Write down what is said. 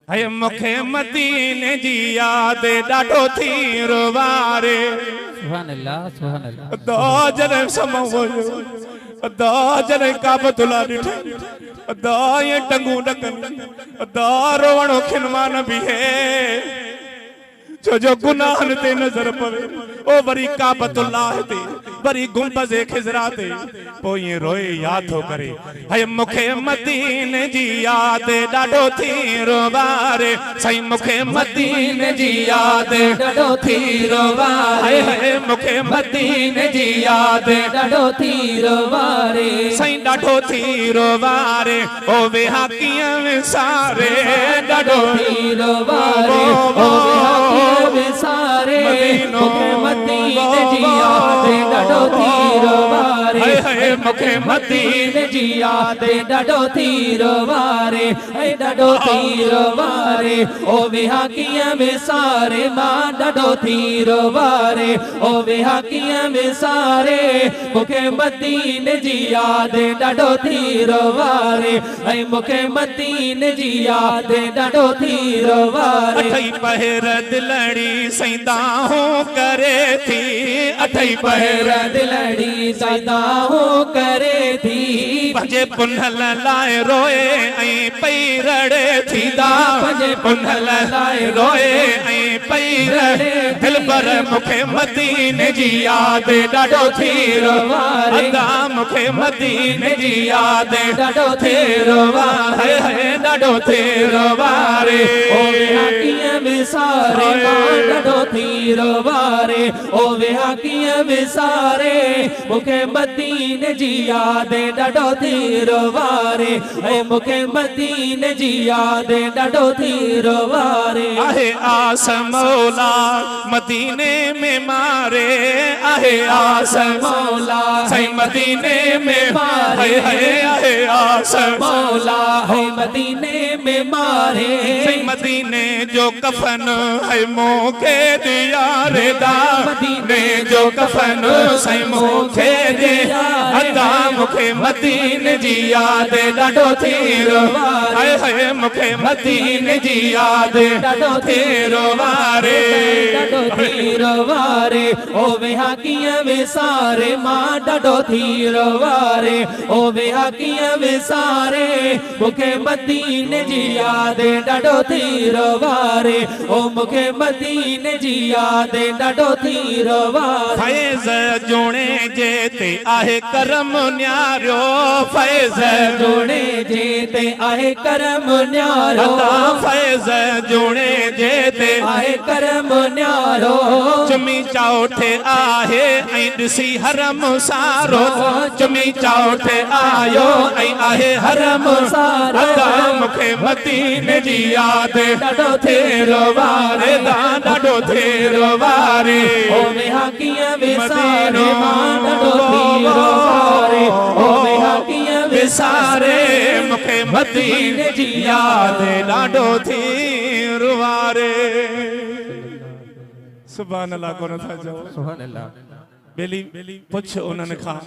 है मुखे मदीने जी याद डाढो थी रोवारे सुभान अल्लाह दो जने समो दो जने काबतुल्ला ॾिठे दो ये टंगू डकन दो रोवणो खिनमान भी है जो जो गुनाहन ते नजर पवे ओ वरी काबतुल्ला ते वरी गुंबज़े खिज़रा ते पो ये रोए याद हो करे है मुखे मदीने जी याद डाढो थी रोवारे सही मुखे मदीने जी याद डाढो थी रोवारे है मुखे मदीने जी याद डाढो थी रोवारे सही डाढो थी रोवारे ओ वे हाकियां में सारे डाढो थी रोवारे ओ वे सारे मुखे मदीने जी याद डाढो थी रोवारे है मुखे मदीने जी याद डाढो थी रोवारे है डाढो थी रोवारे ओ वे हाकियां में सारे मां डाढो थी रोवारे ओ वे हाकियां में सारे मुखे मदीने जी याद डाढो थी रोवारे है मुखे मदीने जी याद डाढो थी रोवारे अठई पहर दिलड़ी सैदा हो करे थी अठई पहर दिलड़ी सैदा हो करे थी पंजे पुनल लाए रोए ऐं पई रड़े थी दा पंजे पुनल लाए रोए ऐं पई रड़े दिल पर मुखे मदीने जी याद डाढो थी रोवारे अदा मुखे मदीने जी याद डाढो थी रोवारे है डाढो थी रोवारे ओ वे हाकियां में सारे मां डाढो थी रोवारे ओ वे हाकियां में सारे मुखे मदीने जी याद डाढो थी रोवारे ऐ मुखे मदीने जी याद डाढो थी रोवारे आहे आस मौला मदीने में मारे आहे आस मौला सही मदीने में मारे आहे आस मौला है मदीने में मारे सही मदीने जो कफन है मोखे दिया रे दा मदीने जो कफन सही मोखे दिया अदा मुखे मदीने जी याद डाढो थी रोवारे है मुखे मदीने जी याद डाढो थी रोवारे डाढो थी रोवारे ओ वे हाकियां में सारे मां डाढो थी रोवारे ओ वे हाकियां में सारे मुखे मदीने जी याद डाढो थी रोवारे ओ मुखे मदीने जी याद डाढो थी रोवारे फैज़ जोणे जेते आहे करम न्यारो फैज़ जोणे जेते आहे करम न्यारो फैज़ जोणे जेते आहे करम न्यारो चुमी चौथे आहे ऐं ॾिसी हरम सारो चुमी चौथे आयो ऐं आहे हरम सारो मुखे मदीने जी याद डाढो थी रोवारे डाढो थी रोवारे ओ वे हाकियां में सारे मां डाढो थी रोवारे ओ वे हाकियां में सारे मुखे मदीने जी याद डाढो थी रोवारे सुभान अल्लाह को नथा चओ सुभान अल्लाह बेली पुछ उन्हनि खां